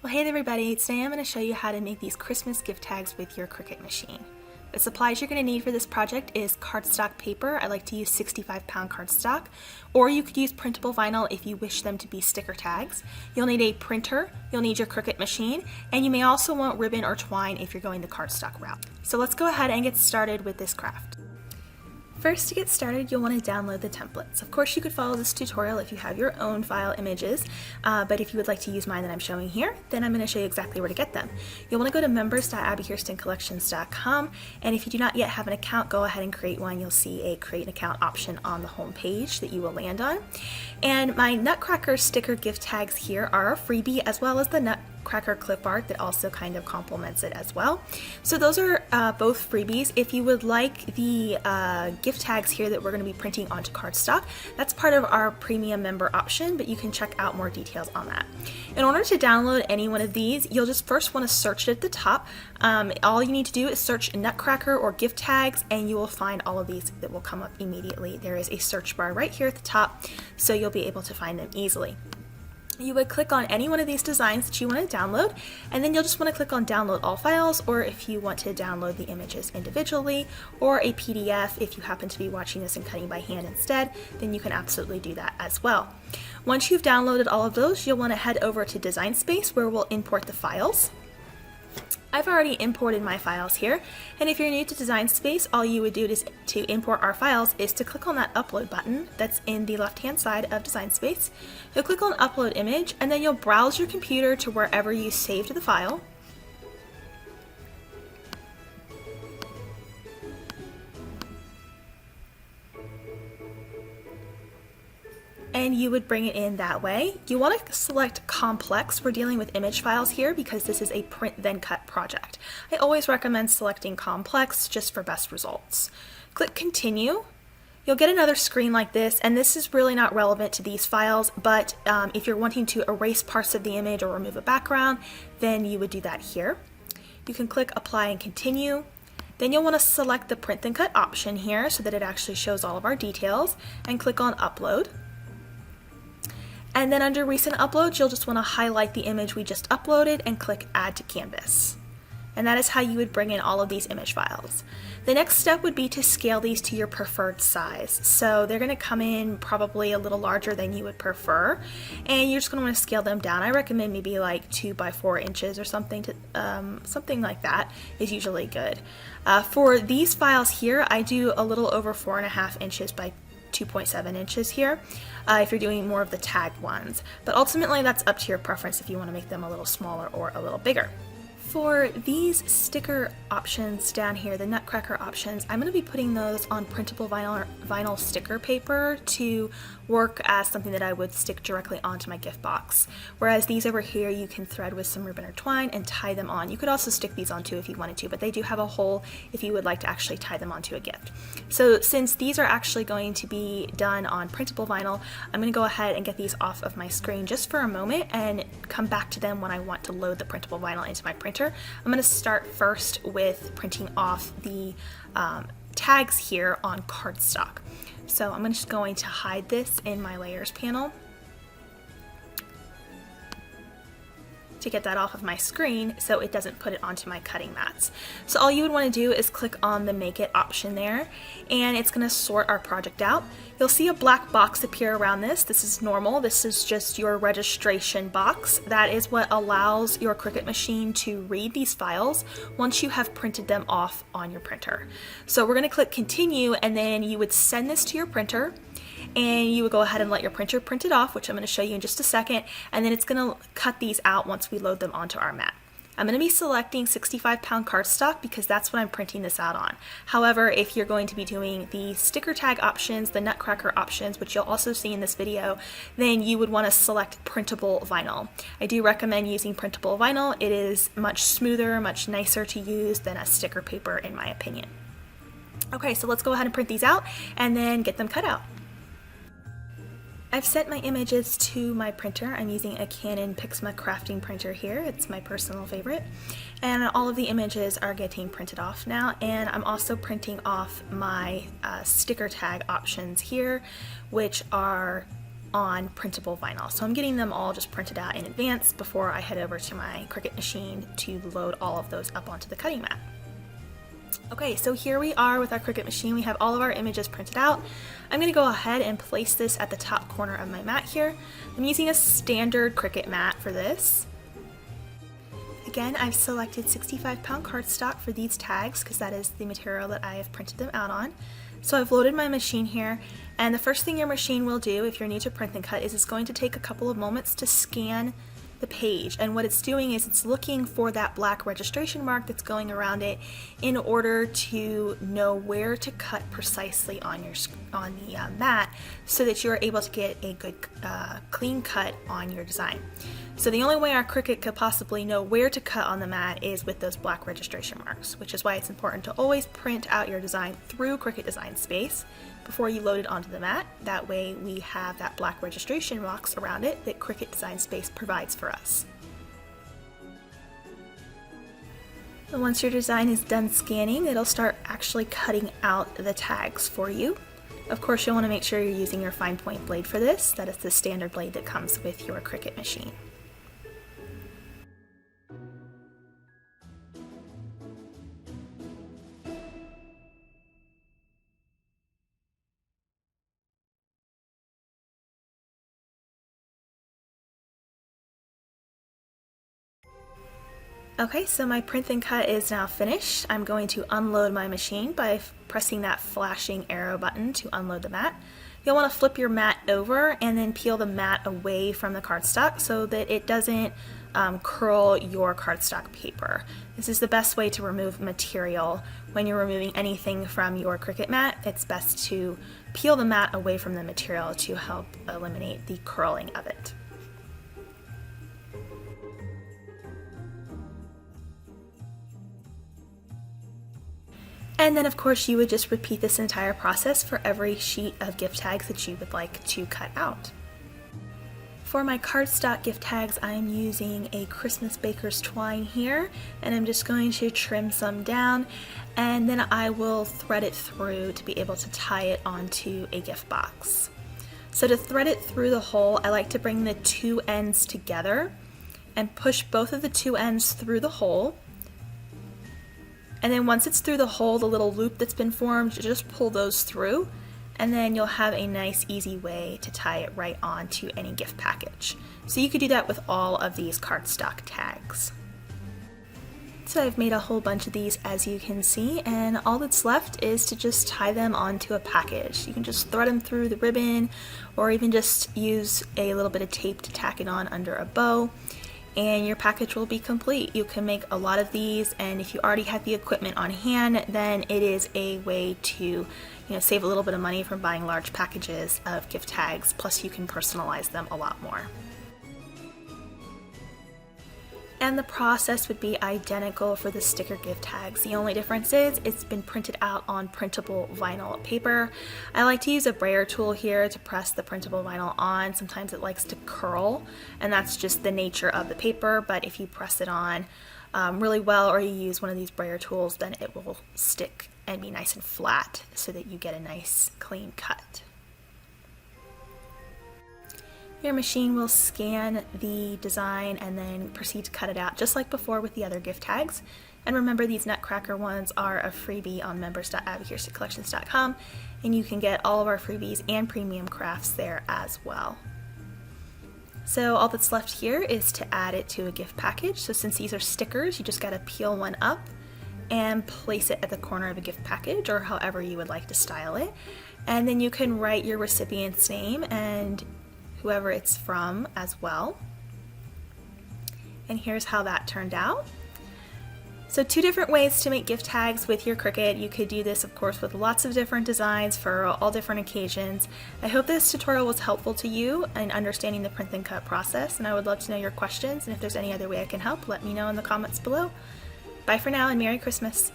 Well, hey there everybody, today I'm going to show you how to make these Christmas gift tags with your Cricut machine. The supplies you're going to need for this project is cardstock paper. I like to use 65-pound cardstock, or you could use printable vinyl if you wish them to be sticker tags. You'll need a printer, you'll need your Cricut machine, and you may also want ribbon or twine if you're going the cardstock route. So let's go ahead and get started with this craft. First, to get started, you'll want to download the templates. Of course, you could follow this tutorial if you have your own file images, but if you would like to use mine that I'm showing here, then I'm going to show you exactly where to get them. You'll want to go to members.abbikirstencollections.com, and if you do not yet have an account, go ahead and create one. You'll see a create an account option on the home page that you will land on. And my Nutcracker sticker gift tags here are a freebie, as well as the Nutcracker clip art that also kind of complements it as well. So those are both freebies. If you would like the gift tags here that we're going to be printing onto cardstock, that's part of our premium member option, but you can check out more details on that. In order to download any one of these, you'll just first want to search it at the top. All you need to do is search Nutcracker or gift tags, and you will find all of these that will come up immediately. There is a search bar right here at the top, so you'll be able to find them easily. You would click on any one of these designs that you want to download, and then you'll just want to click on download all files, or if you want to download the images individually, or a PDF if you happen to be watching this and cutting by hand instead, then you can absolutely do that as well. Once you've downloaded all of those, you'll want to head over to Design Space where we'll import the files. I've already imported my files here, and if you're new to Design Space, all you would do to import our files is to click on that upload button that's in the left hand side of Design Space. You'll click on upload image, and then you'll browse your computer to wherever you saved the file. And you would bring it in that way. You want to select complex. We're dealing with image files here because this is a print then cut project. I always recommend selecting complex just for best results. Click continue. You'll get another screen like this, and this is really not relevant to these files, but if you're wanting to erase parts of the image or remove a background, then you would do that here. You can click apply and continue. Then you'll want to select the print then cut option here so that it actually shows all of our details, and click on upload. And then under recent uploads, you'll just want to highlight the image we just uploaded and click add to canvas. And that is how you would bring in all of these image files. The next step would be to scale these to your preferred size. So they're going to come in probably a little larger than you would prefer, and you're just going to want to scale them down. I recommend maybe like 2 by 4 inches or something something like that is usually good. For these files here, I do a little over 4.5 inches by 2.7 inches here if you're doing more of the tag ones, but ultimately that's up to your preference if you want to make them a little smaller or a little bigger. For these sticker options down here, the Nutcracker options, I'm going to be putting those on printable vinyl sticker paper to work as something that I would stick directly onto my gift box. Whereas these over here, you can thread with some ribbon or twine and tie them on. You could also stick these on too if you wanted to, but they do have a hole if you would like to actually tie them onto a gift. So since these are actually going to be done on printable vinyl, I'm going to go ahead and get these off of my screen just for a moment and come back to them when I want to load the printable vinyl into my printer. I'm going to start first with printing off the tags here on cardstock. So I'm just going to hide this in my layers panel to get that off of my screen so it doesn't put it onto my cutting mats. So all you would want to do is click on the make it option there, and it's going to sort our project out. You'll see a black box appear around this. This is normal. This is just your registration box. That is what allows your Cricut machine to read these files once you have printed them off on your printer. So we're going to click continue, and then you would send this to your printer, and you would go ahead and let your printer print it off, which I'm going to show you in just a second, and then it's going to cut these out once we load them onto our mat. I'm going to be selecting 65-pound cardstock because that's what I'm printing this out on. However, if you're going to be doing the sticker tag options, the Nutcracker options, which you'll also see in this video, then you would want to select printable vinyl. I do recommend using printable vinyl. It is much smoother, much nicer to use than a sticker paper in my opinion. Okay, so let's go ahead and print these out and then get them cut out. I've sent my images to my printer. I'm using a Canon Pixma crafting printer here. It's my personal favorite. And all of the images are getting printed off now, and I'm also printing off my sticker tag options here, which are on printable vinyl. So I'm getting them all just printed out in advance before I head over to my Cricut machine to load all of those up onto the cutting mat. Okay, so here we are with our Cricut machine. We have all of our images printed out. I'm going to go ahead and place this at the top corner of my mat here. I'm using a standard Cricut mat for this. Again, I've selected 65-pound cardstock for these tags because that is the material that I have printed them out on. So I've loaded my machine here, and the first thing your machine will do if you're new to Print Then Cut is it's going to take a couple of moments to scan the page, and what it's doing is it's looking for that black registration mark that's going around it in order to know where to cut precisely on the mat so that you're able to get a good clean cut on your design. So the only way our Cricut could possibly know where to cut on the mat is with those black registration marks, which is why it's important to always print out your design through Cricut Design Space before you load it onto the mat. That way we have that black registration box around it that Cricut Design Space provides for us. And once your design is done scanning, it'll start actually cutting out the tags for you. Of course, you'll want to make sure you're using your fine point blade for this. That is the standard blade that comes with your Cricut machine. Okay, so my Print Then Cut is now finished. I'm going to unload my machine by pressing that flashing arrow button to unload the mat. You'll want to flip your mat over and then peel the mat away from the cardstock so that it doesn't curl your cardstock paper. This is the best way to remove material when you're removing anything from your Cricut mat. It's best to peel the mat away from the material to help eliminate the curling of it. And then of course you would just repeat this entire process for every sheet of gift tags that you would like to cut out. For my cardstock gift tags, I'm using a Christmas baker's twine here, and I'm just going to trim some down, and then I will thread it through to be able to tie it onto a gift box. So to thread it through the hole, I like to bring the two ends together and push both of the two ends through the hole. And then once it's through the hole, the little loop that's been formed, just pull those through, and then you'll have a nice easy way to tie it right onto any gift package. So you could do that with all of these cardstock tags. So I've made a whole bunch of these, as you can see, and all that's left is to just tie them onto a package. You can just thread them through the ribbon, or even just use a little bit of tape to tack it on under a bow, and your package will be complete. You can make a lot of these, and if you already have the equipment on hand, then it is a way to save a little bit of money from buying large packages of gift tags, plus you can personalize them a lot more. And the process would be identical for the sticker gift tags. The only difference is it's been printed out on printable vinyl paper. I like to use a brayer tool here to press the printable vinyl on. Sometimes it likes to curl, and that's just the nature of the paper, but if you press it on really well, or you use one of these brayer tools, then it will stick and be nice and flat so that you get a nice clean cut. Your machine will scan the design and then proceed to cut it out just like before with the other gift tags. And remember, these Nutcracker ones are a freebie on members.abbikirstencollections.com, and you can get all of our freebies and premium crafts there as well. So all that's left here is to add it to a gift package. So since these are stickers, you just got to peel one up and place it at the corner of a gift package, or however you would like to style it. And then you can write your recipient's name and whoever it's from as well. And here's how that turned out. So two different ways to make gift tags with your Cricut. You could do this, of course, with lots of different designs for all different occasions. I hope this tutorial was helpful to you in understanding the Print Then Cut process, and I would love to know your questions, and if there's any other way I can help, let me know in the comments below. Bye for now, and Merry Christmas!